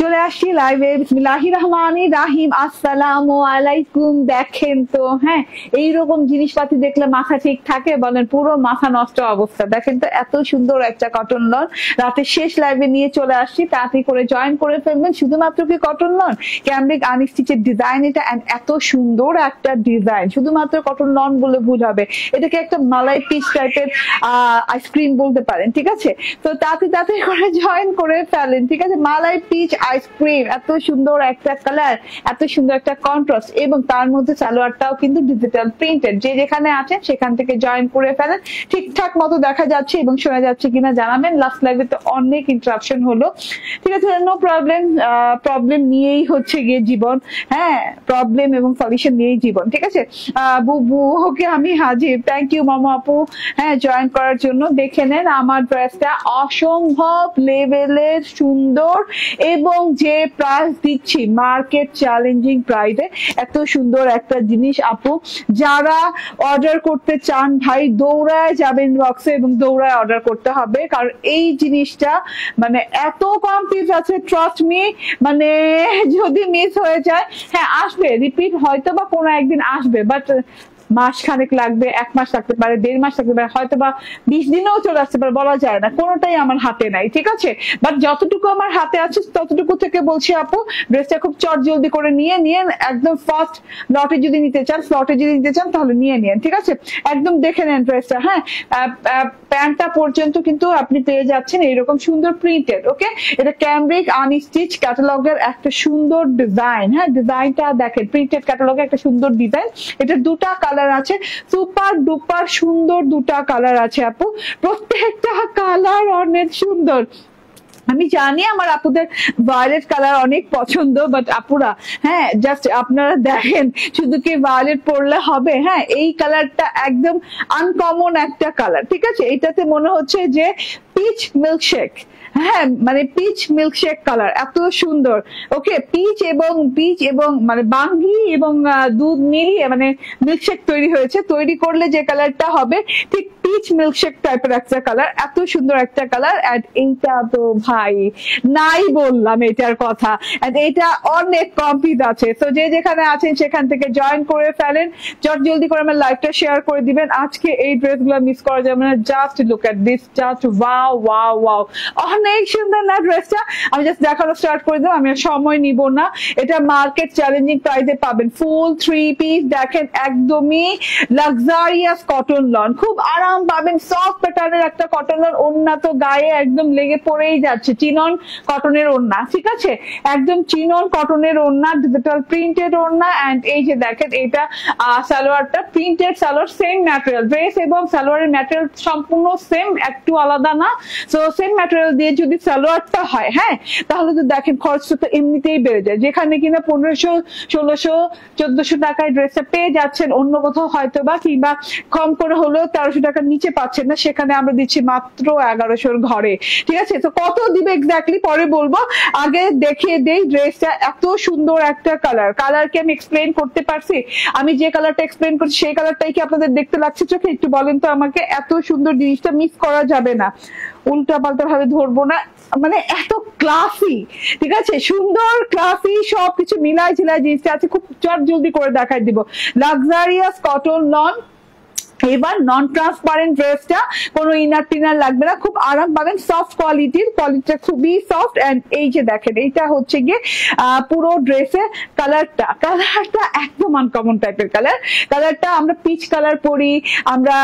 চলে আসছি লাইভে। বিসমিল্লাহির রহমানির রহিম। আসসালামু আলাইকুম। দেখেন তো, হ্যাঁ, এইরকম জিনিসপাতি দেখলে মাথা ঠিক থাকে? বলেন, পুরো মাথা নষ্ট অবস্থা। দেখেন তো, এত সুন্দর একটা কটন লন রাতের শেষ লাইভে নিয়ে চলে আসছি। তাড়াতাড়ি করে জয়েন করে ফেলবেন। শুধুমাত্র কি কটন লন, ক্যামব্রিক আনস্টিচের ডিজাইন এটা, এত সুন্দর একটা ডিজাইন। শুধুমাত্র কটন লন বলে ভুল হবে, এটাকে একটা মালাই পিচ টাইপের আইসক্রিম বলতে পারেন, ঠিক আছে? তো তাড়াতাড়ি করে জয়েন করে ফেলেন, ঠিক আছে? মালাই পিচ আইসক্রিম, এত সুন্দর একটা কালার, এত সুন্দর একটা কন্ট্রাস্ট, এবং তার মধ্যে সালোয়ারটাও কিন্তু ডিজিটাল প্রিন্টেড। যে যেখানে আছেন সেখান থেকে জয়েন করে ফেলেন। ঠিকঠাক মতো দেখা যাচ্ছে এবং শোনা যাচ্ছে কিনা জানাবেন। লাস্ট লাইভে তো অনেক ইন্টারাপশন হলো, ঠিক আছে? নো প্রবলেম, প্রবলেম নিয়েই হচ্ছে গিয়ে জীবন, হ্যাঁ, প্রবলেম এবং সলিউশন নিয়েই জীবন, ঠিক আছে? বুবু ওকে আমি হাজির। থ্যাংক ইউ মামা আপু, হ্যাঁ, জয়েন করার জন্য। দেখে নেন আমার ড্রেসটা অসম্ভব লেভেলের সুন্দর, এবং যে প্রাইস দিচ্ছি মার্কেট চ্যালেঞ্জিং প্রাইসে। এত সুন্দর একটা জিনিস আপু, যারা অর্ডার করতে চান ভাই দৌড়ায় যাবেন বক্সে এবং দৌড়ায় অর্ডার করতে হবে, কারণ এই জিনিসটা মানে এত কম পিস আছে। ট্রাস্ট মি, মানে যদি মিস হয়ে যায়, হ্যাঁ আসবে রিপিট, হয়তো বা কোনো একদিন আসবে, বাট মাস খানেক লাগবে, 1 মাস লাগতে পারে, 1.5 মাস লাগতে পারে, হয়তো বা 20 দিনেও চলে আসতে পারে, বলা যায় না। কোনোটাই আমার হাতে নাই, ঠিক আছে? বাট যতটুকু আমার হাতে আছে ততটুকু থেকে বলছি আপু, ড্রেসটা খুব চট জলদি করে নিয়ে একদম ফার্স্ট লটে যদি নিতে চান, স্লটে যদি নিতে চান তাহলে নিয়ে নিন, ঠিক আছে? একদম দেখে নেন ড্রেসটা, হ্যাঁ, প্যান্টটা পর্যন্ত কিন্তু আপনি পেয়ে যাচ্ছেন এইরকম সুন্দর প্রিন্টেড। ওকে, এটা ক্যামব্রিক আনস্টিচ ক্যাটালগের একটা সুন্দর ডিজাইন, হ্যাঁ, ডিজাইনটা দেখেন, প্রিন্টেড ক্যাটালগের একটা সুন্দর ডিজাইন। এটা দুটা কালার আছে, সুপার ডুপার সুন্দর দুটা কালার আছে আপু, প্রত্যেকটা কালার অনেক সুন্দর। আমি জানি আমার আপুদের ভায়োলেট কালার অনেক পছন্দ, বাট আপুরা, হ্যাঁ, জাস্ট আপনারা দেখেন, শুধু কি ভায়োলেট পরলে হবে? হ্যাঁ, এই কালারটা একদম আনকমন একটা কালার, ঠিক আছে? এটাতে মনে হচ্ছে যে পিচ মিল্কশেক, হ্যাঁ, মানে পিচ মিল্কশেক কালার, এত সুন্দর। ওকে, পিচ এবং মানে বাঙ্গি এবং দুধ মিলিয়ে মানে মিল্কশেক তৈরি হয়েছে। তৈরি করলে যে কালারটা হবে ঠিক পিচ মিল্কশেক টাইপের একটা কালার, এত সুন্দর একটা কালার। এন্ড এইটা তো ভাই নাই বললাম এটার কথা, এন্ড এটা অনেক কম পিস আছে। তো যে যেখানে আছেন সেখান থেকে জয়েন করে ফেলেন, জলদি করে আমার লাইভটা শেয়ার করে দিবেন। আজকে এই ড্রেসগুলো মিস করা যাবে না। Just look at this, just wow wow wow, অনেক সুন্দর না ড্রেসটা? আমি জাস্ট দেখানো স্টার্ট করে দেবো, আমি সময় নিব না। এটা মার্কেট চ্যালেঞ্জিং প্রাইসে পাবেন, ফুল 3 পিস। দেখেন, একদমই লাক্সারিয়াস কটন লন, খুব আরাম পাবেন, সফট প্যাটার্নের একটা কটন লন। ওড়না তো গায়ে একদম লেগে পড়েই যাচ্ছে, চিনন কটনের ওড়না, ঠিক আছে? একদম চিনন কটনের ওড়না, ডিজিটাল প্রিন্টেড ওড়না। এন্ড এই যে দেখেন, এটা সালোয়ারটা printed salwar, same material, dress এবং সালোয়ারের ম্যাটেরিয়াল সম্পূর্ণ সেম, একটু আলাদা না। তো সেম ম্যাটেরিয়াল দিয়ে যদি সালোয়ারটা হয়, হ্যাঁ, তাহলে তো দেখেন খরচটা তো এমনিতেই বেড়ে যায়। যেখানে কিনা 1500, 1600, 1400 টাকায় ড্রেসটা পেয়ে যাচ্ছেন অন্য কোথাও হয়তো বা, কিংবা কম করে হলেও 1300 টাকার নিচে পাচ্ছেন না, সেখানে আমরা দিচ্ছি মাত্র 1100 ঘরে, ঠিক আছে? তো কত দিবে এক্স্যাক্টলি পরে বলবো, আগে দেখিয়ে দেই ড্রেসটা। এত সুন্দর একটা কালার কি আমি এক্সপ্লেন করতে পারছি? আমি যে কালারটা এক্সপ্লেন করছি সেই কালারটাই কি আপনাদের দেখতে লাগছে চোখে? একটু বলেন তো আমাকে। এত সুন্দর জিনিসটা মিস করা যাবে না, উল্টা পাল্টা ভাবে ধরবো না, মানে এত ক্লাসি, ঠিক আছে? সুন্দর ক্লাসি সবকিছু মিলাই ঝিলাই জিনিসটা আছে। খুব চট জলদি করে দেখাই দিব। লাক্সারিয়াস কটন লন, এবার নন ট্রান্সপারেন্ট ড্রেসটা, কোনো ইনার টিনার লাগবে না, খুব আরাম পাবেন, সফট কোয়ালিটিটা খুবই সফট। এন্ড এই যে দেখেন, এইটা হচ্ছে গিয়ে পুরো ড্রেসে কালারটা একদম আনকমন টাইপের কালারটা আমরা পিচ কালার পরি, আমরা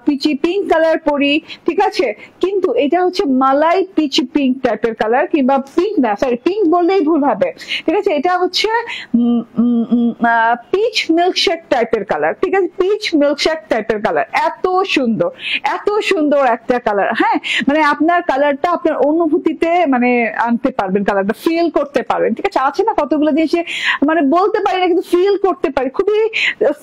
পিচি পিঙ্ক কালার পরি, ঠিক আছে? কিন্তু এটা হচ্ছে মালাই পিচি পিঙ্ক টাইপের কালার, কিংবা পিঙ্ক না, সরি, পিঙ্ক বললেই ভুল হবে, ঠিক আছে? এটা হচ্ছে পিচ মিল্কশেক টাইপের কালার, ঠিক আছে? পিচ মিল্কশেক টাইপের কালার, এত সুন্দর একটা কালার, হ্যাঁ, মানে আপনার কালারটা আপনার অনুভূতিতে মানে আনতে পারবেন, কালারটা ফিল করতে পারবেন, ঠিক আছে? আছে না কতগুলো জিনিস মানে বলতে পারি না, কিন্তু ফিল করতে পারি। খুবই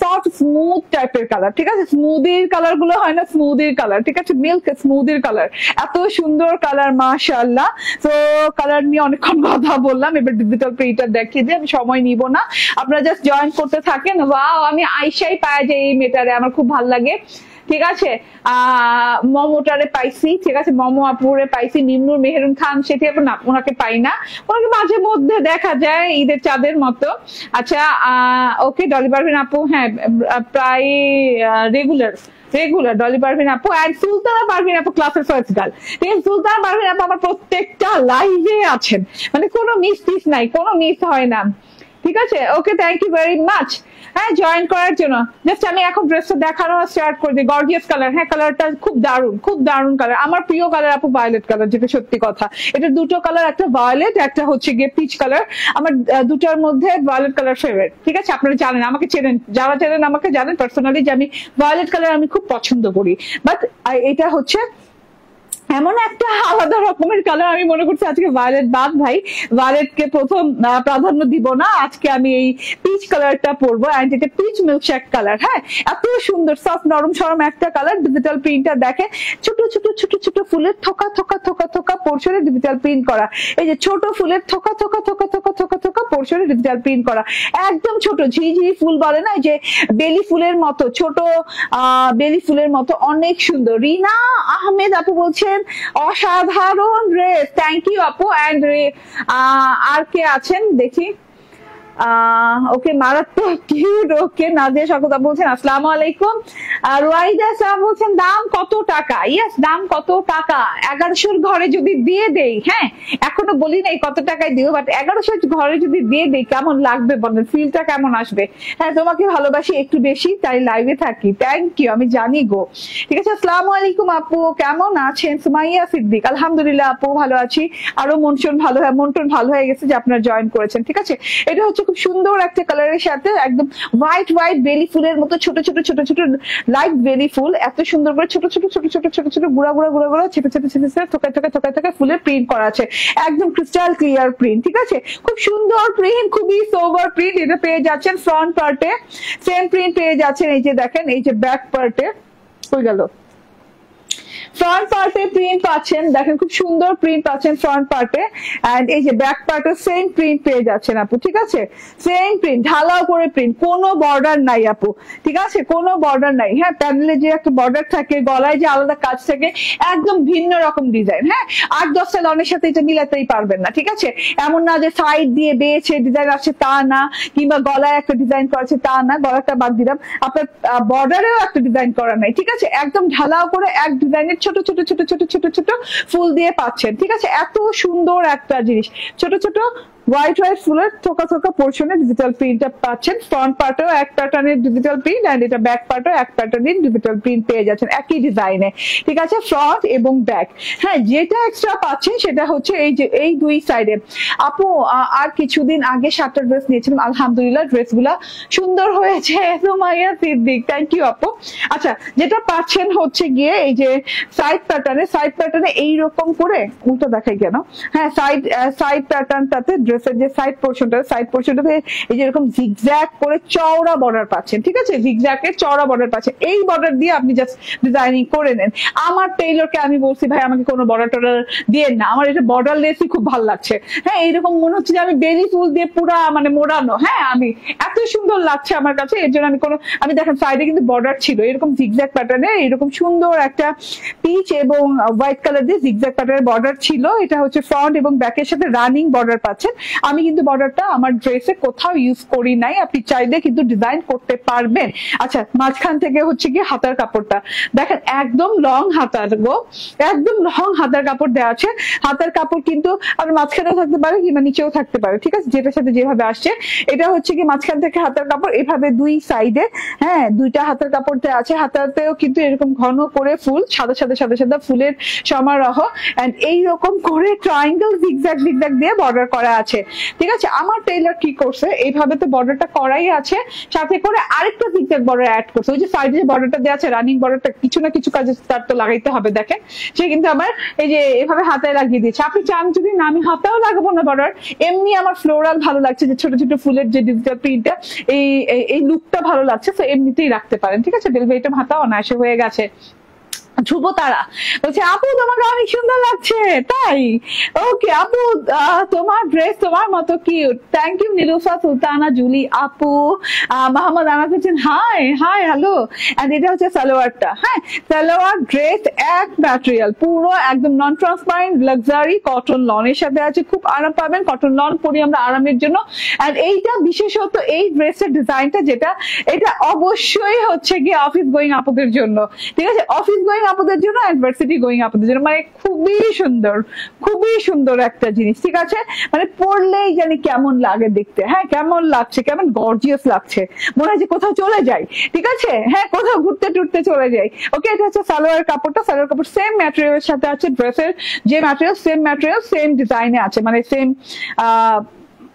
সফট স্মুথ টাইপের কালার, ঠিক আছে? স্মুদির কালার গুলো হয় না, স্মুদির কালার, ঠিক আছে? মিল্ক স্মুদির কালার, এত সুন্দর কালার, মাশাআল্লাহ। তো কালার নিয়ে অনেকক্ষণ কথা বললাম, এবার ডিজিটাল প্রিন্টার দেখিয়ে দিই, আমি সময় নিব না, আপনারা জাস্ট জয়েন করতে থাকেন। ওয়াও, আমি আইসাই পাওয়া যায় এই মেটারে, আমার খুব ভালো লাগে। ঠিক আছে, মমতারে পাইছি, ঠিক আছে, মমো আপুরে পাইছি, নিম্নুর মেহেরুন খান সেটি না, ওনাকে পাই না, ওনাকে মাঝে মধ্যে দেখা যায় ঈদের চাঁদের মতো। আচ্ছা ওকে, ডলি পারভিন আপু হ্যাঁ প্রায় রেগুলার ডলি পারভিন আপু অ্যান্ড সুলতানা পারভিন আপু ক্লাসের ফার্স্ট গার্ল। ঠিক আছে, সুলতানা পারভিন আপু আমার প্রত্যেকটা লাইভে আছেন, মানে কোনো মিস নাই, কোনো মিস হয় না। ঠিক আছে, ওকে, থ্যাংক ইউ ভেরি মাচ হ্যাঁ জয়েন করার জন্য। জাস্ট আমি এখন ড্রেসটা দেখানো স্টার্ট করে দিই। গর্জিয়াস কালার, হ্যাঁ কালারটা খুব দারুণ কালার, আমার প্রিয় কালার আপু ভায়োলেট কালার, যেটা সত্যি কথা। এটা দুটো কালার, একটা ভায়োলেট, একটা হচ্ছে গিয়ে পিচ কালার। আমার দুটার মধ্যে ভায়োলেট কালার ফেভারিট। ঠিক আছে, আপনারা জানেন, আমাকে চেনেন, যারা চেনেন আমাকে জানেন পার্সোনালি যে আমি ভায়োলেট কালার আমি খুব পছন্দ করি। বাট এটা হচ্ছে এমন একটা আলাদা রকমের কালার, আমি মনে করছি আজকে ভায়োলেট বাদ ভাই, ভায়োলেটকে প্রথম প্রাধান্য দিব না, আজকে আমি এই পিচ কালারটা পরবো। এন্ড এটা পিচ মিল্কশেক কালার। হ্যাঁ, এত সুন্দর সফট নরম সরম একটা কালার। ডিজিটাল প্রিন্টটা দেখে, ছোট ছোট ছোট ছোট ফুলের থোকা থোকা থোকা থোকা পোর্শনে ডিজিটাল প্রিন্ট করা। এই যে ছোট ফুলের থোকা থোকা থোকা থোকা থোকা থোকা পোর্শনে ডিজিটাল প্রিন্ট করা, একদম ছোট ঝিঝিরি ফুল বলে না, যে বেলি ফুলের মতো, ছোট বেলি ফুলের মতো, অনেক সুন্দর। রিনা আহমেদ আপু বলছেন অসাধারণ ড্রেস, থ্যাংক ইউ আপু। অ্যান্ড আর কে আছেন দেখি, ওকে মারাত্মক কিউট। ওকে, নাজিয়া শকত বলছেন আসসালামু আলাইকুম। রুয়াইদা সাহেব বলছেন দাম কত টাকা? ইয়েস, দাম কত টাকা? 1100 ঘরে যদি দিয়ে দেই, হ্যাঁ এখনো বলি নাই কত টাকায় দিব, বাট 1100 ঘরে যদি দিয়ে দেই কেমন লাগবে বলেন, ফিলটা কেমন আসবে? হ্যাঁ, তোমাকে ভালোবাসি একটু বেশি, তাই লাইভে থাকি। থ্যাংক ইউ, আমি জানি গো। ঠিক আছে, আসসালামু আলাইকুম আপু, কেমন আছেন? সুমাইয়া সিদ্দিক, আলহামদুলিল্লাহ আপু ভালো আছি। আরো মন টন ভালো হয়ে গেছে যে আপনারা জয়েন করেছেন। ঠিক আছে, এটা হচ্ছে খুব সুন্দর একটা কালারের সাথে একদম হোয়াইট বেলি ফুলের মতো ছোট ছোট ছোট ছোট লাইট বেলি ফুল, এত সুন্দর করে ছোট ছোট ছোট ছোট ছোট ছোট গুড়া ছেপে থোকা ফুলের প্রিন্ট করা আছে, একদম ক্রিস্টাল ক্লিয়ার প্রিন্ট। ঠিক আছে, খুব সুন্দর প্রিন্ট, খুবই সোবার প্রিন্ট। এটা পেয়ে যাচ্ছেন ফ্রন্ট পার্টে, সেম প্রিন্ট পেয়ে যাচ্ছেন। এই যে দেখেন, এই যে ব্যাক পার্টে হয়ে গেল, ফ্রন্ট পার্টে প্রিন্ট পাচ্ছেন, দেখেন খুব সুন্দর প্রিন্ট পাচ্ছেন ফ্রন্ট পার্টে। এন্ড এই যে ব্যাক পার্টে সেম প্রিন্ট পেয়ে যাচ্ছেন আপু। ঠিক আছে, সেম প্রিন্ট, ঢালাও করে প্রিন্ট, কোনো বর্ডার নাই আপু। ঠিক আছে, কোনো বর্ডার নাই। হ্যাঁ, প্যানেলে যে একটা বর্ডার থাকে, গলায় যে আলাদা কাজ থাকে, একদম ভিন্ন রকম ডিজাইন। হ্যাঁ, 8-10 লনের সাথে এটা মিলাতেই পারবেন না। ঠিক আছে, এমন না যে সাইড দিয়ে বেয়েছে ডিজাইন আছে তা না, কিংবা গলায় একটা ডিজাইন করা আছে তা না, গলাটা বাদ দিলাম, আপনার বর্ডারেও একটা ডিজাইন করা নাই। ঠিক আছে, একদম ঢালাও করে এক ডিজাইনের ছোট ছোট ছোট ছোট ছোট ছোট ফুল দিয়ে পাচ্ছেন। ঠিক আছে, এত সুন্দর একটা জিনিস, ছোট ছোট হোয়াইট ফুলের থোকা থোকা পোর্শনে ডিজিটাল প্রিন্টটা পাচ্ছেন। ফ্রন্ট পার্টেও এক প্যাটার্নের ডিজিটাল প্রিন্ট, এন্ড এটা ব্যাক পার্টেও এক প্যাটার্নের ডিজিটাল প্রিন্ট পেয়ে যাচ্ছেন একই ডিজাইনে। ঠিক আছে, ফ্রন্ট এবং ব্যাক। হ্যাঁ, যেটা এক্সট্রা পাচ্ছেন সেটা হচ্ছে এই যে এই দুই সাইডে। আপু আর কিছুদিন আগে 7টা ড্রেস নিয়েছিলাম, আলহামদুলিল্লাহ ড্রেসগুলা সুন্দর হয়েছে। সুমাইয়া সিদ্দিক, থ্যাংক ইউ আপু। আচ্ছা, যেটা পাচ্ছেন হচ্ছে গিয়ে এই যে সাইড প্যাটার্নে এইরকম করে, উল্টো দেখাই কেন, হ্যাঁ সাইড প্যাটার্নটাতে ড্রেসের যে সাইড পোর্শনটাতে এই যে এরকম জিগজ্যাগ করে চওড়া বর্ডার পাচ্ছেন। ঠিক আছে, জিগজ্যাগের চওড়া বর্ডার পাচ্ছেন। এই বর্ডার দিয়ে আপনি জাস্ট ডিজাইনিং করে নেন। আমার টেইলরকে আমি বলছি ভাই আমাকে কোনো বর্ডার টর্ডার দিয়ে না, আমার এটা বর্ডার লেসই খুব ভালো লাগছে। হ্যাঁ, এইরকম মনে হচ্ছে যে আমি বেলি ফুল দিয়ে পুরা মানে মোড়ানো। হ্যাঁ, আমি এত সুন্দর লাগছে আমার কাছে, এর জন্য আমি দেখেন সাইডে কিন্তু বর্ডার ছিল এরকম জিগজ্যাগ প্যাটার্নে, এরকম সুন্দর একটা পিচ এবং হোয়াইট কালার দিয়ে জিগজ্যাগ প্যাটার্নের বর্ডার ছিল। এটা হচ্ছে ফ্রন্ট এবং ব্যাকের সাথে রানিং বর্ডার পাচ্ছেন। আমি কিন্তু বর্ডারটা আমার ড্রেসে কোথাও ইউজ করি নাই, আপনি চাইলে কিন্তু ডিজাইন করতে পারবেন। আচ্ছা, মাঝখান থেকে হচ্ছে কি হাতার কাপড়টা দেখেন, একদম লং হাতার গো, একদম লং হাতার কাপড় দেওয়া আছে। হাতার কাপড় কিন্তু আর মাঝখানেও থাকতে পারে কিংবা নিচেও থাকতে পারে। ঠিক আছে, যেটার সাথে যেভাবে আসছে, এটা হচ্ছে কি মাঝখান থেকে হাতার কাপড়, এভাবে দুই সাইডে হ্যাঁ দুইটা হাতার কাপড় দেওয়া আছে। হাতাতেও কিন্তু এরকম ঘন করে ফুল, সাদা সাদা সাদা সাদা ফুলের সমারোহ, এন্ড এইরকম করে ট্রায়াঙ্গেল জিগজ্যাগ দিয়ে বর্ডার করা আছে। ঠিক আছে, আমার টেইলর কি করছে, এইভাবে তো বর্ডারটা করাই আছে, সাথে করে আরেকটা জিগজ্যাগ বর্ডার অ্যাড করছে। ওই যে সাইডে যে বর্ডারটা দেওয়া আছে রানিং বর্ডারটা, কিছু না কিছু কাজে তার তো লাগাইতে হবে। দেখেন, সে কিন্তু আমার এই যে এভাবে হাতায় লাগিয়ে দিয়েছে। আপনি চান যদি না আমি হাতাও লাগাবো না বর্ডার, এমনি আমার ফ্লোরাল ভালো লাগছে যে ছোট ছোট ফুলের যে ডিজিটাল প্রিন্টটা, এই লুকটা ভালো লাগছে, তো এমনিতেই রাখতে পারেন। ঠিক আছে, বেলভেটম হাতা অনায়াসে হয়ে গেছে। ধ্রুব তারা বলছে আপু তোমাকে অনেক সুন্দর লাগছে, তাই? ওকে আপু, তোমার ড্রেস তোমার মতো cute. Thank you Nilufa Sultana Juli আপু। মোহাম্মদ আনাস বলছেন হাই হাই হ্যালো। এন্ড এটা হচ্ছে সালোয়ারটা। হ্যাঁ, সালোয়ার ড্রেস এক ম্যাটেরিয়াল, পুরো একদম নন ট্রান্সপারেন্ট লাক্সারি কটন লনের সাথে আছে। খুব আরাম পাবেন, কটন লন পরি আমরা আরামের জন্য। এন্ড এইটা বিশেষত এই ড্রেসের ডিজাইনটা যেটা, এটা অবশ্যই হচ্ছে গিয়ে অফিস গোয়িং আপুদের জন্য, ঠিক আছে? অফিস গোয়িং আপুদের জন্য, ইউনিভার্সিটি গোয়িং আপুদের জন্য, মানে খুবই সুন্দর, খুবই সুন্দর একটা জিনিস, ঠিক আছে? মানে পরলেই জানি কেমন লাগে দেখতে, হ্যাঁ কেমন লাগছে, কেমন গর্জিয়াস লাগছে, মনে হয় যে কোথাও চলে যাই, ঠিক আছে? হ্যাঁ, কোথাও ঘুরতে টুরতে চলে যাই। ওকে, এটা হচ্ছে সালোয়ার কাপড়টা। সালোয়ার কাপড় সেম ম্যাটেরিয়ালের সাথে আছে, ড্রেসের যে ম্যাটেরিয়াল সেম ডিজাইনে আছে, মানে সেম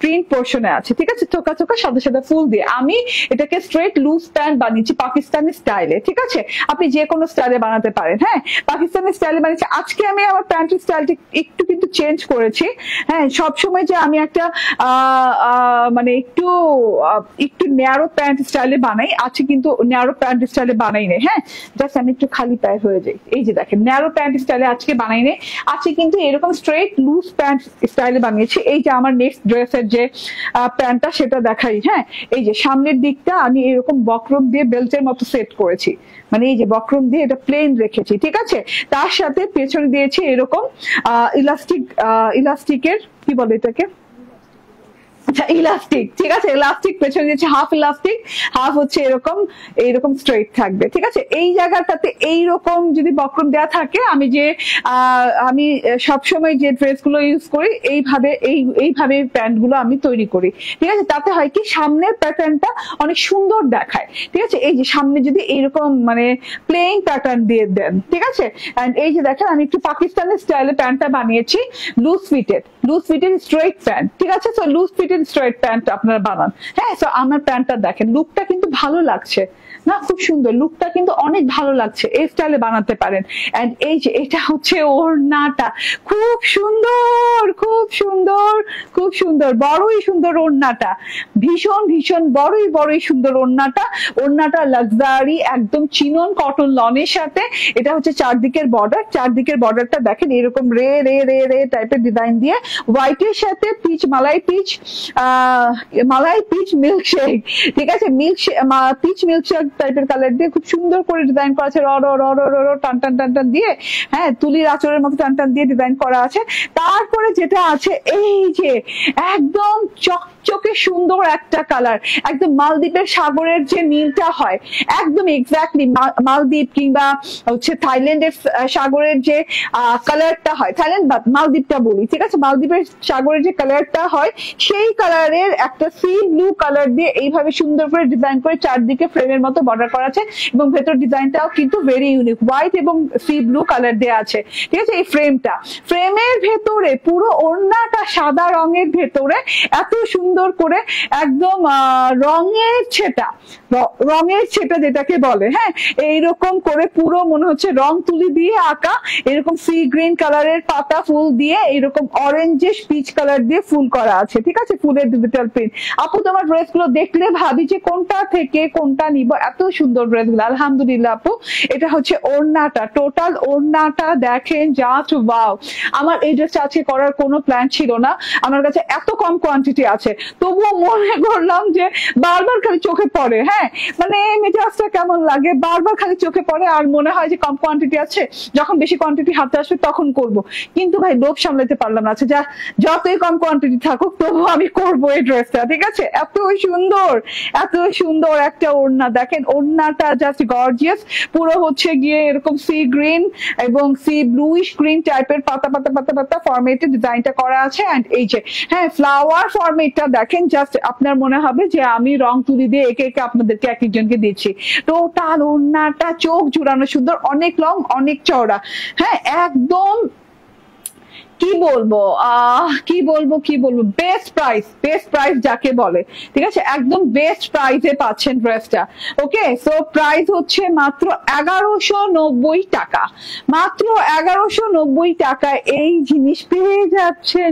প্রিন্ট পোর্শনে আছে, ঠিক আছে? চোকা চোকা সাদা সাদা ফুল দিয়ে। আমি এটাকে স্ট্রেট লুজ প্যান্ট বানিয়েছি পাকিস্তানি স্টাইলে, ঠিক আছে? আপনি যে কোনো স্টাইলে বানাতে পারেন। হ্যাঁ, পাকিস্তানি স্টাইলে বানিয়েছি। আজকে আমি আমার প্যান্টের স্টাইলটি একটু কিন্তু চেঞ্জ করেছি। হ্যাঁ, সবসময় যে আমি একটা মানে একটু ন্যারো প্যান্ট স্টাইলে বানাই, আজকে কিন্তু ন্যারো প্যান্ট স্টাইলে বানাই নেই। হ্যাঁ, জাস্ট আমি একটু খালি পায়ে হয়ে যাই। এই যে দেখেন, ন্যারো প্যান্ট স্টাইলে আজকে বানাই নেই, আজকে কিন্তু এরকম স্ট্রেট লুজ প্যান্ট স্টাইলে বানিয়েছি। এই যে আমার নেক্সট ড্রেসের যে প্যান্টটা, সেটা দেখাই। হ্যাঁ, এই যে সামনের দিকটা আমি এরকম বক্রম দিয়ে বেল্টের মতো সেট করেছি, মানে এই যে বক্রম দিয়ে এটা প্লেন রেখেছি, ঠিক আছে? তার সাথে পেছনে দিয়েছি এরকম ইলাস্টিকের, কি বলে এটাকে, আচ্ছা ইলাস্টিক, ঠিক আছে? ইলাস্টিক পেছনে দিয়েছি, হাফ ইলাস্টিক, হাফ হচ্ছে এইরকম স্ট্রেট থাকবে, ঠিক আছে? এই জায়গাটাতে এইরকম যদি বক্রম দেওয়া থাকে, আমি সবসময় যে ড্রেস গুলো ইউজ করি এইভাবে প্যান্ট গুলো আমি তৈরি করি, ঠিক আছে? তাতে হয় কি, সামনের প্যাটার্নটা অনেক সুন্দর দেখায়, ঠিক আছে? এই যে সামনে যদি এইরকম মানে প্লেন প্যাটার্ন দিয়ে দেন, ঠিক আছে? এন্ড এই যে দেখেন, আমি একটু পাকিস্তানি স্টাইলে প্যান্টটা বানিয়েছি, লুজ ফিটেড স্ট্রেট প্যান্ট, ঠিক আছে? So loose fitted straight pant আপনারা বানান। হ্যাঁ, তো আমার প্যান্টটা দেখেন, লুকটা কিন্তু ভালো লাগছে না? খুব সুন্দর লুকটা, কিন্তু অনেক ভালো লাগছে, এই স্টাইলে বানাতে পারেন। এন্ড এই যে এটা হচ্ছে ওড়নাটা, খুব সুন্দর, খুব সুন্দর, খুব সুন্দর, বড়ই সুন্দর ওড়নাটা, ভীষণ বড়ই সুন্দর ওড়নাটা। ওড়নাটা লাক্সারি একদম চিনন কটন লনের সাথে। এটা হচ্ছে চারদিকের বর্ডারটা দেখেন, এরকম রে রে রে রে টাইপের ডিজাইন দিয়ে, হোয়াইটের সাথে মালাই পিচ মিল্কশেক, ঠিক আছে? পিচ মিল্কশেক টাইপের কালার দিয়ে খুব সুন্দর করে ডিজাইন করা আছে, র র র র র টান টান টান টান দিয়ে, হ্যাঁ তুলির আঁচড়ের মতো টান টান দিয়ে ডিজাইন করা আছে। তারপরে যেটা আছে, এই যে একদম চকচকে সুন্দর একটা কালার, একদম মালদ্বীপের সাগরের যে নীলটা হয়, একদম এক্স্যাক্টলি মালদ্বীপ কিংবা হচ্ছে থাইল্যান্ডের সাগরের যে কালারটা হয়, থাইল্যান্ড বা মালদ্বীপটা বলি, ঠিক আছে? মালদ্বীপের সাগরের যে কালারটা হয়, সেই কালারের একটা সি ব্লু কালার দিয়ে এইভাবে সুন্দর করে ডিজাইন করে চারদিকে ফ্রেমের মতো বর্ডার করা আছে, এবং ভেতর ডিজাইনটাও কিন্তু ভেরি ইউনিক, হোয়াইট এবং সি ব্লু কালার দেওয়া আছে, ঠিক আছে? এই ফ্রেমের ভেতরে পুরো ওড়নাটা সাদা রঙের ভেতরে এত সুন্দর করে একদম রঙের ছেটা যেটাকে বলে, হ্যাঁ এইরকম করে পুরো মনে হচ্ছে রং তুলি দিয়ে আঁকা, এরকম সি গ্রিন কালারের পাতা ফুল দিয়ে, এরকম অরেঞ্জিশ পিচ কালার দিয়ে ফুল করা আছে, ঠিক আছে? ফুলের ডিজিটাল প্রিন্ট। আপু তোমার ড্রেস গুলো দেখলে ভাবি যে কোনটা থেকে কোনটা নিব, এত সুন্দর ড্রেস গুলো, আলহামদুলিল্লাহ আপু। এটা হচ্ছে ওড়নাটা, টোটাল ওড়নাটা দেখেন, জাস্ট ওয়াও। আমার এই ড্রেসটা আজকে করার কোনো প্ল্যান ছিল না, আমার কাছে এত কম কোয়ান্টিটি আছে, তবুও মনে করলাম যে বারবার খালি চোখে পড়ে, হ্যাঁ মানে মেজাজটা কেমন লাগে, বারবার খালি চোখে পড়ে, আর মনে হয় যে কম কোয়ান্টিটি আছে, যখন বেশি কোয়ান্টিটি হাতে আসবে তখন করব। কিন্তু ভাই লোভ সামলাতে পারলাম না, আচ্ছা যতই কম কোয়ান্টিটি থাকুক তবু আমি করবো এই ড্রেসটা, ঠিক আছে? এত সুন্দর একটা ওড়না, দেখেন ওড়নাটা জাস্ট গর্জিয়াস, পুরো হচ্ছে গিয়ে এরকম সি গ্রিন এবং সি ব্লুইশ গ্রিন টাইপের পাতা ফরমেটে ডিজাইনটা করা আছে। এন্ড এই যে হ্যাঁ ফ্লাওয়ার ফরমেটটা দেখেন, জাস্ট আপনার মনে হবে যে আমি রং তুলি দিয়ে একে একে আপনাদেরকে এক একজনকে দিচ্ছি। টোটাল ওড়নাটা চোখ জুড়ানো সুন্দর, অনেক লং, অনেক চওড়া, হ্যাঁ একদম কি বলবো কি বলবো বেস্ট প্রাইস যাকে বলে, ঠিক আছে, একদম বেস্ট প্রাইসে পাচ্ছেন ড্রেসটা। ওকে, সো প্রাইস হচ্ছে মাত্র 1190 টাকা, মাত্র 1190 টাকায় এই জিনিস পেয়ে যাচ্ছেন।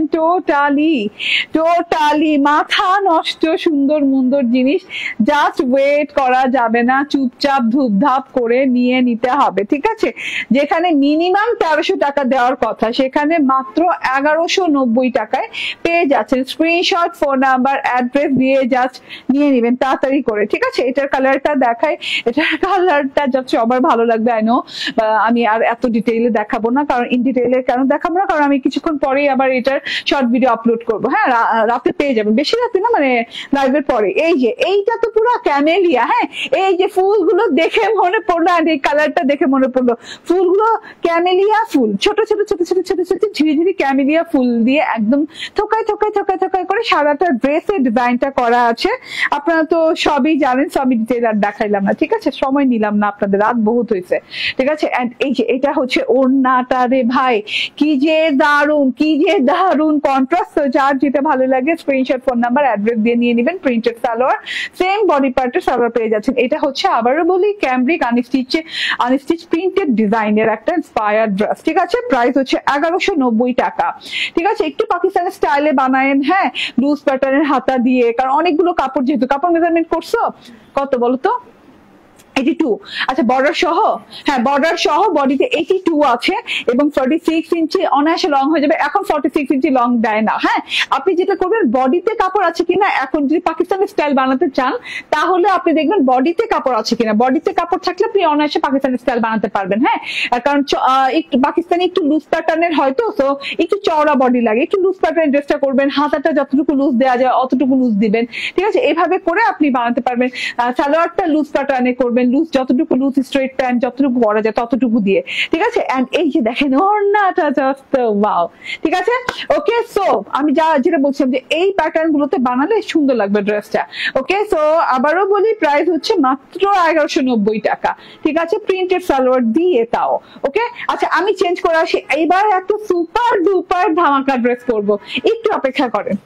টোটালি মাথা নষ্ট সুন্দর মুন্দর জিনিস, জাস্ট ওয়েট করা যাবে না, চুপচাপ ধুপধাপ করে নিয়ে নিতে হবে, ঠিক আছে। যেখানে মিনিমাম 1300 টাকা দেওয়ার কথা সেখানে মাত্র 1190 টাকায় পেয়ে যাচ্ছেন। স্ক্রিনশট, ফোন নাম্বার, অ্যাড্রেস দিয়ে জাস্ট নিয়ে নেবেন তাড়াতাড়ি করে, ঠিক আছে। এটার কালারটা দেখাই, এটার কালারটা জাস্ট সবার ভালো লাগবে। আই নো আমি আর এত ডিটেইলে দেখাবো না, কারণ ইন ডিটেইলে কেন দেখাবো না, কারণ আমি কিছুক্ষণ পরেই আবার এটার শর্ট ভিডিও আপলোড করবো। হ্যাঁ, রাতে পেয়ে যাবেন, বেশি রাতে না, মানে লাইভের পরে। এই যে এইটা তো পুরো ক্যামেলিয়া। হ্যাঁ, এই যে ফুলগুলো দেখে মনে পড়লো, আর এই কালারটা দেখে মনে পড়লো, ফুলগুলো ক্যামেলিয়া ফুল, ছোট ছোট ছোট ছোট ছোট ছোট ঝিরিঝিরি ক্যামেলিয়া ফুল দিয়ে একদম থোকায় করে সারাটা ড্রেসের ডিজাইনটা করা আছে। আপনারা তো সবই জানেন, সবই ডিটেইল আর দেখাইলাম না, ঠিক আছে, সময় নিলাম না আপনাদের, রাত বহুত হয়েছে, ঠিক আছে। এন্ড এই যে এটা হচ্ছে ওড়নাটা রে ভাই, কি যে দারুন কন্ট্রাস্ট। তো যার যেটা ভালো লাগে স্ক্রিনশট, ফোন নাম্বার, অ্যাড্রেস দিয়ে নিয়ে নেবেন। প্রিন্টেড সালোয়ার, সেম বডি পার্টের সালোয়ার পেয়ে যাচ্ছেন। এটা হচ্ছে আবারও বলি ক্যামব্রিক আনস্টিচ প্রিন্টেড ডিজাইনের একটা ইন্সপায়ার্ড ড্রেস, ঠিক আছে। প্রাইস হচ্ছে 1190 টাকা, ঠিক আছে। একটু পাকিস্তানি স্টাইলে বানায়েন, হ্যাঁ, লুজ প্যাটার্নের হাতা দিয়ে, কারণ অনেকগুলো কাপড়, যেহেতু কাপড় মেজারমেন্ট করছো কত বলো তো, 82। আচ্ছা, বর্ডার সহ, হ্যাঁ বর্ডার সহ বডিতে 82 আছে এবং 46 ইঞ্চি অনায়াসে লং হয়ে যাবে। এখন 46 ইঞ্চি লং দেয় না। হ্যাঁ, আপনি যেটা করবেন, বডিতে কাপড় আছে কিনা, এখন যদি পাকিস্তানি স্টাইল বানাতে চান তাহলে আপনি দেখবেন বডিতে কাপড় আছে কিনা। বডিতে কাপড় থাকলে আপনি অনায়াসে পাকিস্তানি স্টাইল বানাতে পারবেন। হ্যাঁ, কারণ একটু পাকিস্তানি একটু লুজ প্যাটার্নের হয়তো, তো একটু চওড়া বডি লাগে, একটু লুজ প্যাটার্নের ড্রেসটা করবেন, হাতাটা যতটুকু লুজ দেওয়া যায় অতটুকু লুজ দিবেন, ঠিক আছে। এভাবে করে আপনি বানাতে পারবেন। সালোয়ারটা লুজ প্যাটার্নে করবেন, লুজ যতটুকু লুজ স্ট্রেট প্যান্ট যতটুকু পরা যায় ততটুকু দিয়ে, ঠিক আছে। এন্ড এই যে দেখেন ওড়নাটা জাস্ট ওয়াও, ঠিক আছে। ওকে, সো আমি যেটা বলছিলাম যে এই প্যাটার্ন গুলোতে বানালে সুন্দর লাগবে ড্রেসটা। ওকে, সো আবারও বলি প্রাইস হচ্ছে মাত্র 1190 টাকা, ঠিক আছে, প্রিন্টেড সালোয়ার দিয়ে তাও। ওকে, আচ্ছা আমি চেঞ্জ করে আসি, এইবার একটা সুপার ডুপার ধামাকা ড্রেস করবো, একটু অপেক্ষা করেন।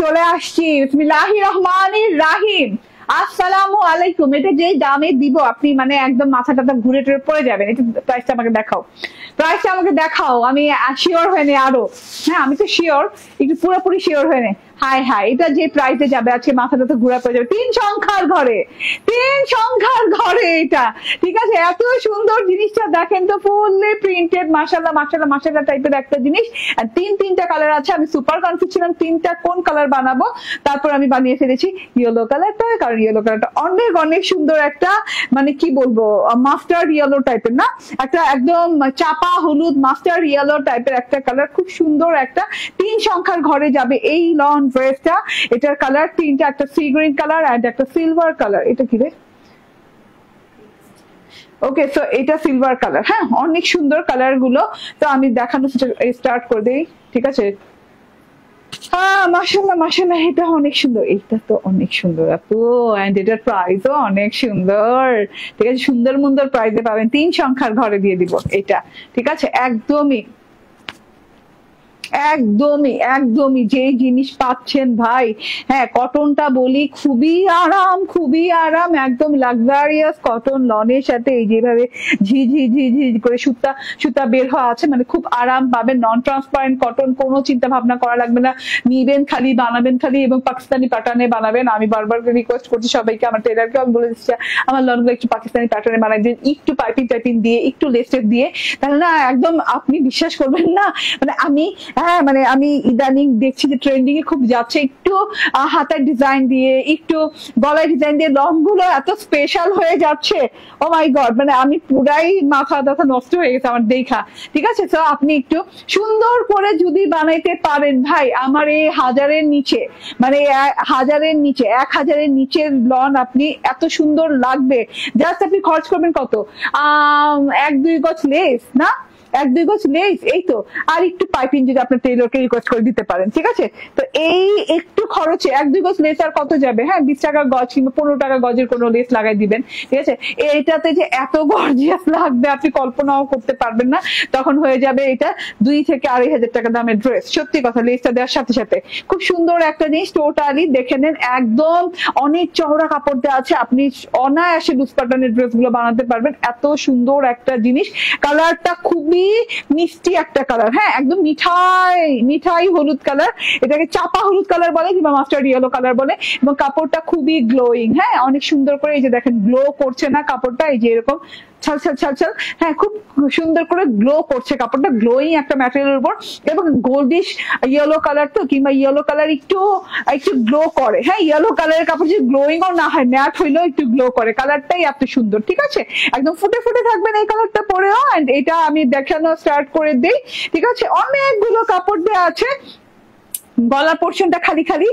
চলে আসছি বিসমিল্লাহির রহমানির রহিম। আসসালামু আলাইকুম। এটা যে দামে দিব আপনি মানে একদম মাথা টাথা ঘুরে টুরে পড়ে যাবেন। এটা প্রাইসটা আমাকে দেখাও, আমি শিওর হয়ে নে আরো। হ্যাঁ, আমি তো শিওর, একটু পুরোপুরি শিওর হয়ে নে। হাই হাই, এটা যে প্রাইসে যাবে আজকে মাথাটা তো ঘুরা পড়ে যাবে। 3 সংখ্যার ঘরে, 3 সংখ্যার ঘরে এটা, ঠিক আছে? এত সুন্দর জিনিসটা দেখেন তো, ফুললি প্রিন্টেড, মাশাআল্লাহ মাশাআল্লাহ মাশাআল্লাহ টাইপের একটা জিনিস। আর তিনটা কালার আছে। আমি সুপার কনফিউজ ছিলাম তিনটা কোন কালার বানাবো, তারপর আমি বানিয়ে ফেলেছি ইয়েলো কালারটা, কারণ ইয়েলো কালারটা অনেক অনেক সুন্দর একটা, মানে কি বলবো, মাস্টার্ড ইয়েলো টাইপের না, একটা একদম চাপা হলুদ মাস্টার্ড ইয়েলো টাইপের একটা কালার, খুব সুন্দর একটা 3 সংখ্যার ঘরে যাবে এই লন ড্রেসটা। এটার কালার তিনটা, একটা সি গ্রিন কালার আর একটা সিলভার কালার। এটা কি রে? ওকে, সো এটা সিলভার কালার। হ্যাঁ, অনেক সুন্দর কালার গুলো। তো আমি দেখানো স্টার্ট করে দিই, ঠিক আছে? হ্যাঁ, মাশাআল্লাহ মাশাআল্লাহ, এটা অনেক সুন্দর, এটা তো অনেক সুন্দর আপু, এন্ড এটার প্রাইসও অনেক সুন্দর, ঠিক আছে? সুন্দর সুন্দর প্রাইসে পাবেন, 3 সংখ্যার ঘরে দিয়ে দিব এটা, ঠিক আছে? একদমই একদমই একদমই যে জিনিস পাচ্ছেন ভাই, হ্যাঁ কটনটা বলি খুবই আরাম, খুবই আরাম, একদম লাক্সারিয়াস কটন লনের সাথে এই যেভাবে ঝিঝি ঝিঝি করে সুতা সুতা বের হওয়া আছে, মানে খুব আরাম পাবেন। নন ট্রান্সপারেন্ট কটন, কোনো চিন্তা ভাবনা করা লাগবে না, নিবেন খালি, বানাবেন খালি, এবং পাকিস্তানি প্যাটার্নে বানাবেন। আমি বারবার রিকোয়েস্ট করছি সবাইকে, আমার টেলারকে আমি বলে দিচ্ছি আমার লনগুলো একটু পাকিস্তানি প্যাটার্নে বানাই দিন, একটু পাইপিং টাইপিং দিয়ে, একটু লেস্টেড দিয়ে, তাহলে না একদম আপনি বিশ্বাস করবেন না, মানে আমি, হ্যাঁ মানে আমি ইদানিং দেখছি যে ট্রেন্ডিং এ খুব যাচ্ছে, একটু হাতের ডিজাইন দিয়ে, একটু গলায় ডিজাইন দিয়ে লং গুলো এত স্পেশাল হয়ে যাচ্ছে, ও মাই গড, মানে আমি পুরাই মাথা ব্যথা নষ্ট হয়ে গেছে আমার দেখা, ঠিক আছে? তো আপনি একটু সুন্দর করে যদি বানাইতে পারেন ভাই, আমার এই 1000-এর নিচে, মানে 1000-এর নিচে, 1000-এর নিচের লন আপনি এত সুন্দর লাগবে, জাস্ট আপনি খরচ করবেন কত, 1-2 গজ লেস না, 1-2 গজ লেস, এই তো, আর একটু পাইপিং যদি আপনার টেইলরকে রিকোয়েস্ট করে দিতে পারেন, ঠিক আছে? তো এই একটু খরচে 1-2 গজ লেস আর কত যাবে? হ্যাঁ, 20 টাকা গজ কিংবা 15 টাকা গজের কোনো লেস লাগাই দিবেন, ঠিক আছে? এইটাতে যে এত গর্জিয়াস লাগবে আপনি কল্পনাও করতে পারবেন না। তখন হয়ে যাবে এটা 2 থেকে 2,500 টাকা দামের ড্রেস। সত্যি কথা, লেসটা দেওয়ার সাথে সাথে খুব সুন্দর একটা জিনিস, টোটালি দেখে নেন, একদম অনেক চওড়া কাপড় দেওয়া আছে, আপনি অনায়াসে লুজ প্যাটার্নের ড্রেস গুলো বানাতে পারবেন, এত সুন্দর একটা জিনিস। কালারটা খুবই মিষ্টি একটা কালার, হ্যাঁ একদম মিঠাই মিঠাই হলুদ কালার, এটাকে চাপা হলুদ কালার বলে কিংবা মাস্টার্ড ইয়েলো কালার বলে, এবং কাপড়টা খুবই গ্লোয়িং, হ্যাঁ অনেক সুন্দর করে, এই যে দেখেন গ্লো করছে না কাপড়টা, এই যে এরকম ছালছাল ছালছাল, হ্যাঁ খুব সুন্দর করে গ্লো করছে কাপড়টা, গ্লোয়িং একটা ম্যাটেরিয়ালের উপর, এবং গোল্ডিশ ইয়েলো কালার তো, কিংবা ইয়েলো কালার একটু একটু গ্লো করে, হ্যাঁ ইয়েলো কালারের কাপড় যদি গ্লোয়িং ও না হয়, ম্যাট হইলেও একটু গ্লো করে, কালারটাই এত সুন্দর, ঠিক আছে? একদম ফুটে ফুটে থাকবেন এই কালারটা পরেও। এন্ড এটা আমি দেখানো স্টার্ট করে দিই, ঠিক আছে? অনেকগুলো কাপড় দেওয়া আছে, গলার পোর্শনটা খালি খালি,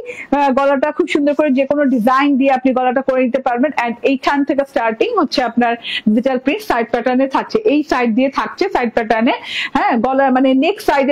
গলাটা খুব সুন্দর করে যে কোনো ডিজাইন দিয়ে আপনি গলাটা করে নিতে পারবেন। এন্ড এইখান থেকে স্টার্টিং হচ্ছে আপনার ডিজিটাল প্রিন্ট সাইড প্যাটার্নে থাকছে, এই সাইড দিয়ে থাকছে সাইড প্যাটার্নে, হ্যাঁ গলা মানে নেক সাইড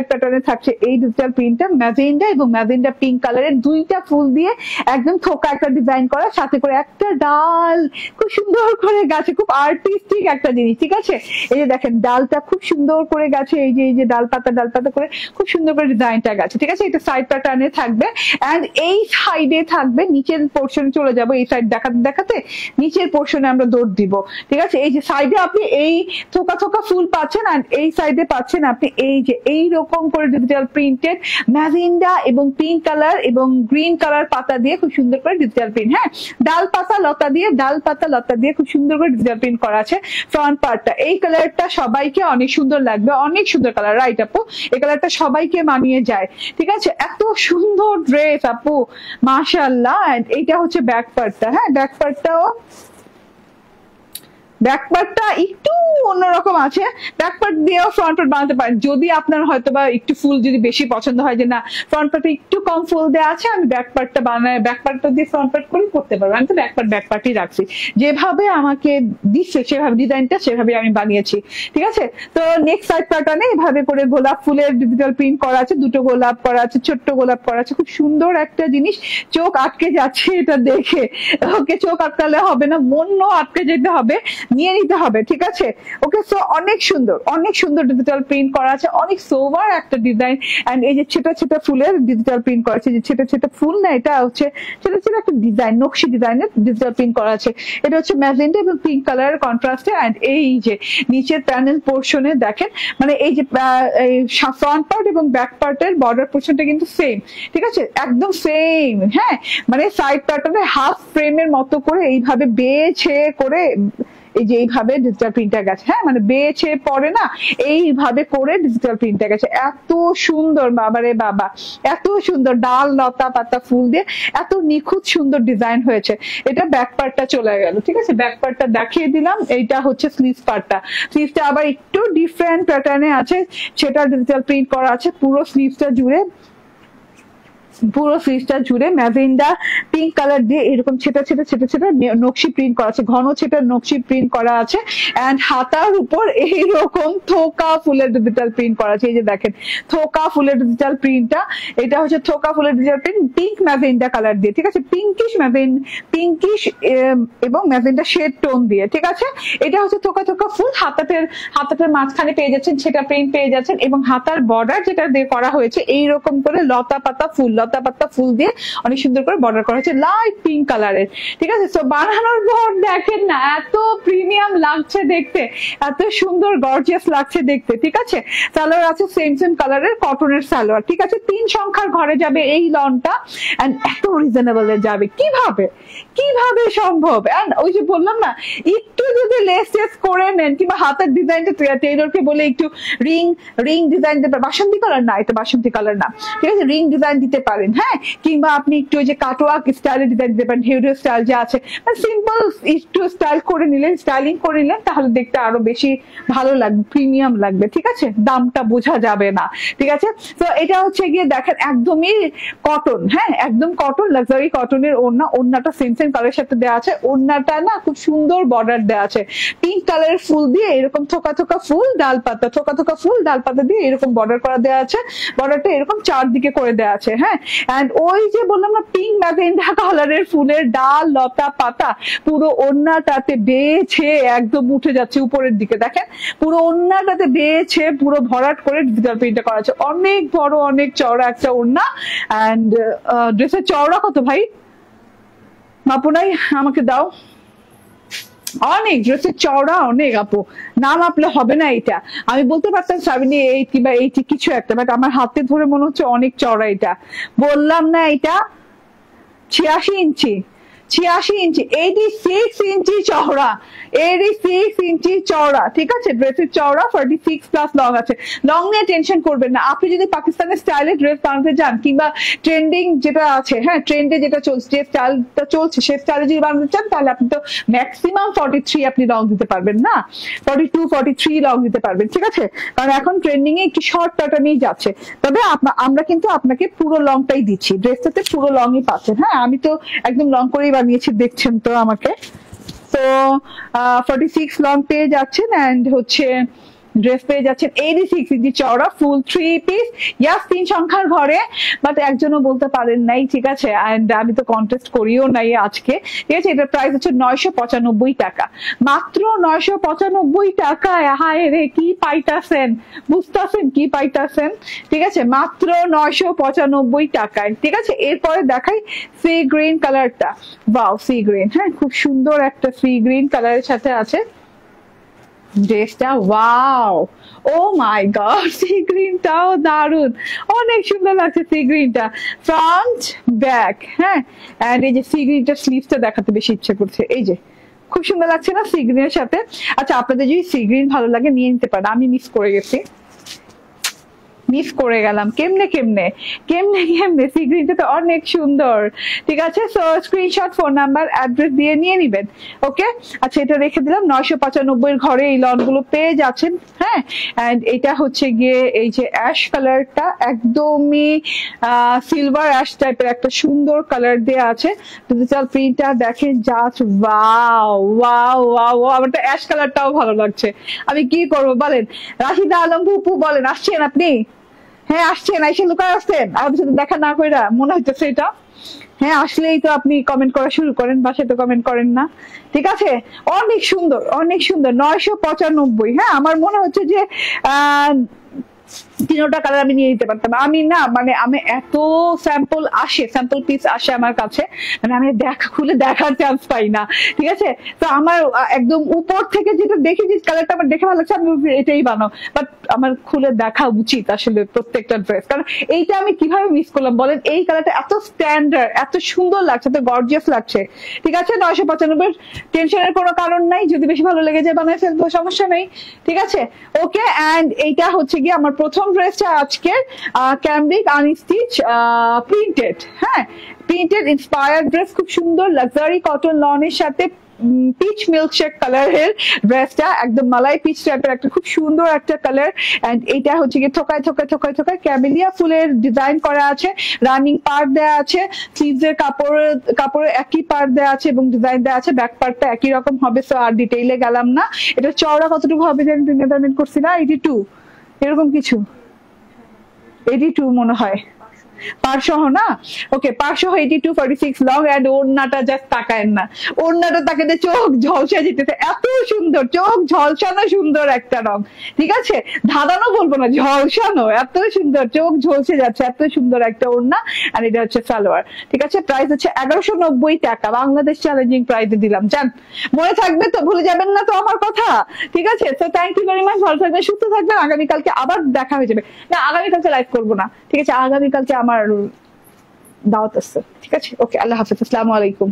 প্যাটার্নে থাকছে এই ডিজিটাল প্রিন্টটা, ম্যাজেন্ডা এবং ম্যাজেন্ডা পিঙ্ক কালারের 2টা ফুল দিয়ে একদম থোকা একটা ডিজাইন করা, সাথে করে একটা ডাল খুব সুন্দর করে গাছে, খুব আর্টিস্টিক একটা জিনিস, ঠিক আছে? এই যে দেখেন ডালটা খুব সুন্দর করে গাছে, এই যে ডাল পাতা করে খুব সুন্দর করে ডিজাইনটা গাছে, ঠিক আছে? এটা সাইড প্যাটার্নে থাকবে। এন্ড এই সাইডে থাকবে, নিচের পোর্শনে চলে যাবো, এই সাইড দেখাতে দেখাতে নিচের পোর্শনে আমরা দৌড় দিব, ঠিক আছে? এই যে সাইডে আপনি এই থোকা থোকা ফুল পাচ্ছেন, আর এই সাইডে পাচ্ছেন আপনি এই যে এইরকম করে ডিজিটাল প্রিন্টেড ম্যাজেন্ডা এবং পিঙ্ক কালার এবং গ্রিন কালার পাতা দিয়ে খুব সুন্দর করে ডিজিটাল প্রিন্ট, হ্যাঁ ডাল পাতা লতা দিয়ে খুব সুন্দর করে ডিজিটাল প্রিন্ট করা আছে। ফ্রন্ট পার্টটা এই কালারটা সবাইকে অনেক সুন্দর লাগবে, অনেক সুন্দর কালার, রাইট আপু? এই কালারটা সবাইকে মানিয়ে যায়, ঠিক আছে? এত সুন্দর ড্রেস আপু, মাশাআল্লাহ। এইটা হচ্ছে ব্যাক পার্টটা, হ্যাঁ ব্যাক পার্টটা একটু অন্যরকম আছে, ব্যাক পার্ট দিয়েও ফ্রন্ট পার্ট বানাতে পারেন, যদি আপনার হয়তো বা একটু ফুল যদি বেশি পছন্দ হয়, যে না ফ্রন্ট পার্টে একটু কম ফুল দেওয়া আছে, আমি ব্যাক পার্টটা বানাই, ব্যাক পার্টটা দিয়ে ফ্রন্ট পার্ট করে করতে পারবো। আমি তো ব্যাক পার্টই রাখছি, যেভাবে আমাকে দিচ্ছে সেভাবে ডিজাইনটা সেভাবে আমি বানিয়েছি, ঠিক আছে? তো নেক্সট সাইড প্যাটার্নে এভাবে করে গোলাপ ফুলের ডিজিটাল প্রিন্ট করা আছে, 2টো গোলাপ করা আছে, ছোট্ট গোলাপ করা আছে, খুব সুন্দর একটা জিনিস, চোখ আটকে যাচ্ছে এটা দেখে, ওকে চোখ আটকালে হবে না, মনও আটকে যেতে হবে, নিয়ে নিতে হবে, ঠিক আছে? ওকে, সো অনেক সুন্দর ডিজিটাল প্রিন্ট করা আছে, অনেক সোভার একটা ডিজাইন। এন্ড এই যে ছোট ছোট ফুলের ডিজিটাল প্রিন্ট করা আছে, যে ছোট ছোট ফুল না, এটা হচ্ছে ছোট ছোট একটা ডিজাইন, নকশি ডিজাইনের ডিজিটাল প্রিন্ট করা আছে। এটা হচ্ছে ম্যাজেন্টা এবং পিঙ্ক কালারের কন্ট্রাস্টে। এন্ড এই যে নিচের প্যানেল পোর্শনে দেখেন, মানে এই যে ফ্রন্ট পার্ট এবং ব্যাক পার্টের বর্ডার পোর্শনটা কিন্তু সেম, ঠিক আছে? একদম সেম, হ্যাঁ, মানে সাইড প্যাটার্নে হাফ ফ্রেমের মতো করে এইভাবে বেছে করে এই যে এইভাবে ডিজিটাল প্রিন্টটা গেছে, হ্যাঁ, মানে বেছে পড়ে না, এইভাবে করে ডিজিটাল প্রিন্টটা গেছে। এত সুন্দর, বাবারে বাবা, এত সুন্দর ডাল লতা পাতা ফুল দিয়ে এত নিখুঁত সুন্দর ডিজাইন হয়েছে। এটা ব্যাক পার্টটা চলে গেল, ঠিক আছে? ব্যাক পার্টটা দেখিয়ে দিলাম। এইটা হচ্ছে স্লিভ পার্টটা। স্লিভটা আবার একটু ডিফারেন্ট প্যাটার্নে আছে, সেটা ডিজিটাল প্রিন্ট করা আছে পুরো স্লিভটা জুড়ে ম্যাজেন্ডা পিঙ্ক কালার দিয়ে এরকম ছেটা নকশি প্রিন্ট করা আছে, ঘন ছেটার নকশি প্রিন্ট করা আছে। এন্ড হাতার উপর এইরকম থোকা ফুলের ডিজিটাল প্রিন্ট করা আছে। এই যে দেখেন থোকা ফুলের ডিজিটাল প্রিন্টটা, এটা হচ্ছে থোকা ফুলের digital print pink magenta colour দিয়ে, ঠিক আছে? পিঙ্কিশ এবং ম্যাজেন্ডা শেড টোন দিয়ে, ঠিক আছে? এটা হচ্ছে থোকা ফুল। হাতাটার মাঝখানে পেয়ে যাচ্ছেন সেটা প্রিন্ট পেয়ে যাচ্ছেন, এবং হাতার বর্ডার যেটা দিয়ে করা হয়েছে এইরকম করে লতা পাতা ফুল দিয়ে অনেক সুন্দর করে বর্ডার করা হয়েছে লাইট পিঙ্ক কালারের, ঠিক আছে? তো বানানোর পর দেখেন না এত প্রিমিয়াম লাগছে দেখতে, এত সুন্দর গর্জিয়াস লাগছে দেখতে, ঠিক আছে? সালোয়ার আছে সেম কালারের কটনের সালোয়ার, ঠিক আছে? 3 সংখ্যার ঘরে যাবে এই লনটা। এন্ড এত রিজনেবল এ যাবে কিভাবে সম্ভব? এন্ড ওই যে বললাম না, একটু যদি লেস করে নেন, কিংবা হাতের ডিজাইনটা টেইলরকে বলে একটু রিং ডিজাইন দিতে, বাসন্তী কালার না, এটা বাসন্তী কালার না, ঠিক আছে? রিং ডিজাইন দিতে পারেন, হ্যাঁ, কিংবা আপনি একটু ওই যে কাটওয়ার্ক স্টাইলে ডিজাইন দিতে পারেন, হেউরিও স্টাইল যে আছে, সিম্পল একটু স্টাইলিং করে নিলেন, তাহলে দেখতে আরো বেশি ভালো লাগবে, প্রিমিয়াম লাগবে, ঠিক আছে? দামটা বোঝা যাবে না, ঠিক আছে? তো এটা হচ্ছে গিয়ে দেখেন একদমই কটন, হ্যাঁ, একদম কটন, লাক্সারি কটনের ওড়নাটা সেম কালারের সাথে দেওয়া আছে। ওড়নাটা না খুব সুন্দর বর্ডার দেওয়া আছে, পিঙ্ক কালারের ফুল দিয়ে এরকম থোকা ফুল ডাল পাতা দিয়ে এরকম বর্ডার করা দেওয়া আছে। বর্ডারটা এরকম চারদিকে করে দেওয়া আছে, হ্যাঁ। এন্ড ওই যে বললাম না পিঙ্ক ম্যাজেন্টা কালারের ফুলের ডাল লতা পাতা পুরো ওড়নাটাতে বেছে একদম উঠে যাচ্ছে উপরের দিকে, দেখেন পুরো ওড়নাটাতে বেছে পুরো ভরাট করে ডিজিটাল প্রিন্টটা করা আছে। অনেক বড় অনেক চওড়া একটা ওড়না। এন্ড ড্রেসের চওড়া কত ভাই? মাপু নাই, আমাকে দাও। অনেক, ড্রেসের চওড়া অনেক আপু, না মাপলে হবে না। এটা আমি বলতে পারতাম 78 বা 80 কিছু একটা, বাট আমার হাতে ধরে মনে হচ্ছে অনেক চওড়া। এটা বললাম না, এটা 86 ইঞ্চি 86 ইঞ্চি চওড়া, 86 ইঞ্চি চওড়া, ঠিক আছে? ড্রেসের চওড়া 46 প্লাস লং আছে। লং নিয়ে টেনশন করবেন না। আপনি যদি পাকিস্তানের স্টাইলে ড্রেস বানাতে চান, কিংবা ট্রেন্ডিং যেটা আছে, হ্যাঁ, ট্রেন্ডে যেটা চলছে, যে স্টাইলটা চলছে সেই স্টাইলে যদি বানাতে চান, তাহলে আপনি তো ম্যাক্সিমাম 43 আপনি লং দিতে পারবেন না, 42 43 লং দিতে পারবেন, ঠিক আছে? কারণ এখন ট্রেন্ডিং এ একটু শর্ট প্যাটার্নই যাচ্ছে। তবে আমরা কিন্তু আপনাকে পুরো লংটাই দিচ্ছি, ড্রেসটাতে পুরো লংই পাচ্ছেন। হ্যাঁ, আমি তো একদম লং করেই বানিয়েছি, দেখছেন তো আমাকে। তো 46 লং পেয়ে যাচ্ছেন। এন্ড হচ্ছে ড্রেস পেয়ে যাচ্ছেন 86 ইঞ্চি চওড়া ফুল 3 পিস। ইয়াস, 3 সংখ্যার ঘরে, বাট একজনও বলতে পারেন নাই, ঠিক আছে? এন্ড আমি তো কন্টেস্ট করিও নাই আজকে, ঠিক আছে? এটার প্রাইস হচ্ছে 995 টাকা, মাত্র 995 টাকায়। হায় রে, কি পাইতাছেন, বুঝতেছেন কি পাইতাছেন, ঠিক আছে? মাত্র 995 টাকায়, ঠিক আছে? এরপরে দেখাই সি গ্রিন কালারটা। ওয়াও, সি গ্রিন, হ্যাঁ, খুব সুন্দর একটা সি গ্রিন কালারের সাথে আছে ড্রেসটা। ওয়াও, ও মাই গড, সি গ্রিনটাও দারুন, অনেক সুন্দর লাগছে সি গ্রিনটা, ফ্রন্ট ব্যাক, হ্যাঁ। এন্ড এই যে সি গ্রিনটার স্লিভসটা দেখাতে বেশি ইচ্ছে করছে। এই যে খুব সুন্দর লাগছে না সি গ্রিনের সাথে? আচ্ছা, আপনাদের যদি সি গ্রিন ভালো লাগে নিয়ে নিতে পারেন। আমি মিস করে গেলাম কেমনে সি গ্রিনটা তো অনেক সুন্দর, ঠিক আছে? So screenshot, phone number, address দিয়ে নিয়ে নিবেন, ওকে? আচ্ছা, এটা রেখে দিলাম। 995 এর ঘরে এই লন গুলো পেয়ে যাচ্ছেন, হ্যাঁ। এন্ড এটা হচ্ছে গিয়ে এই যে অ্যাশ কালারটা, একদমই সিলভার অ্যাশ টাইপের একটা সুন্দর কালার দেওয়া আছে। ডিজিটাল প্রিন্টটা দেখেন, জাস্ট ওয়াও, আমার তো অ্যাশ কালারটাও ভালো লাগছে। আমি কি করবো বলেন? রাশিদা আলম ভুপু বলেন, আসছেন আপনি? হ্যাঁ, আসছেন, এসে লুকায় আসছেন, আমাদের সাথে দেখা না কইরা, মনে হইতেছে এটা। হ্যাঁ আসলেই তো আপনি কমেন্ট করা শুরু করেন, বাসায় তো কমেন্ট করেন না। ঠিক আছে, অনেক সুন্দর অনেক সুন্দর, 995। হ্যাঁ আমার মনে হচ্ছে যে আহ তিনোটা কালার আমি নিয়ে নিতে পারতাম। আমি না মানে আমি এত স্যাম্পল পিস আসে আমার কাছে, মানে আমি খুলে দেখার চান্স পাই না। ঠিক আছে, তো আমার একদম উপর থেকে যেটা দেখি যে কালারটা আমার দেখে ভালো লাগছে, আমি এটাই বানাও, বাট আমার খুলে দেখা উচিত আসলে প্রত্যেকটা ড্রেস। কারণ এইটা আমি কিভাবে মিস করলাম বলেন, এই কালারটা এত স্ট্যান্ডার্ড, এত সুন্দর লাগছে, এত গর্জিয়াস লাগছে। ঠিক আছে, 995, টেনশনের কোনো কারণ নাই, যদি বেশি ভালো লেগে যায় বানায় ফেলবো, সমস্যা নেই। ঠিক আছে, ওকে। অ্যান্ড এইটা হচ্ছে গিয়ে আমার প্রথম ড্রেসটা আজকের, ক্যামব্রিক আনস্টিচ প্রিন্টেড। হ্যাঁ, প্রিন্টেড ইন্সপায়ার্ড ড্রেস, খুব সুন্দর লাক্সারি কটন লনের সাথে পিচ মিল্কশেক কালারের ড্রেসটা, একদম মালাই পিচ টাইপের একটা খুব সুন্দর একটা কালার। এন্ড এটা হচ্ছে কি থোকায় থোকায় থোকায় থোকায় ক্যামেলিয়া ফুলের ডিজাইন করা আছে, রানিং পার্ট দেওয়া আছে, স্লিভসের কাপড়ে একই পার্ট দেওয়া আছে এবং ডিজাইন দেওয়া আছে, ব্যাক পার্টটা একই রকম হবে। সো আর ডিটেইলে গেলাম না। এটা চওড়া কতটুকু হবে জানি তুমি মেজারমেন্ট করছি না, 82 এরকম কিছু, 82 মনে হয়, পারসহ না। ওকে, পারসহ 82, 46 লং। এন্ড ওড়নাটা জাস্ট তাকায়েন না, ওড়নাটা তাকাতে চোখ ঝলসে যেতেছে, এত সুন্দর, চোখ ঝলসানো সুন্দর একটা রং। ঠিক আছে, ধাঁধানো বলবো না, ঝলসানো, এত সুন্দর, চোখ ঝলসে যাচ্ছে, এত সুন্দর একটা ওড়না। আর এটা হচ্ছে সালোয়ার। ঠিক আছে, প্রাইস হচ্ছে 1190 টাকা, বাংলাদেশ চ্যালেঞ্জিং প্রাইসে দিলাম। জান, মনে থাকবে তো, ভুলে যাবেন না তো আমার কথা। ঠিক আছে, তো থ্যাংক ইউ ভেরি মাচ, ভালো থাকবেন, সুস্থ থাকবেন। আগামীকালকে আবার দেখা হয়ে যাবে। না, আগামীকালকে লাইভ করবো না। ঠিক আছে, আগামীকালকে আমার দাওয়াত আছে। ঠিক আছে, ওকে, আল্লাহ হাফিজ, আসসালামু আলাইকুম।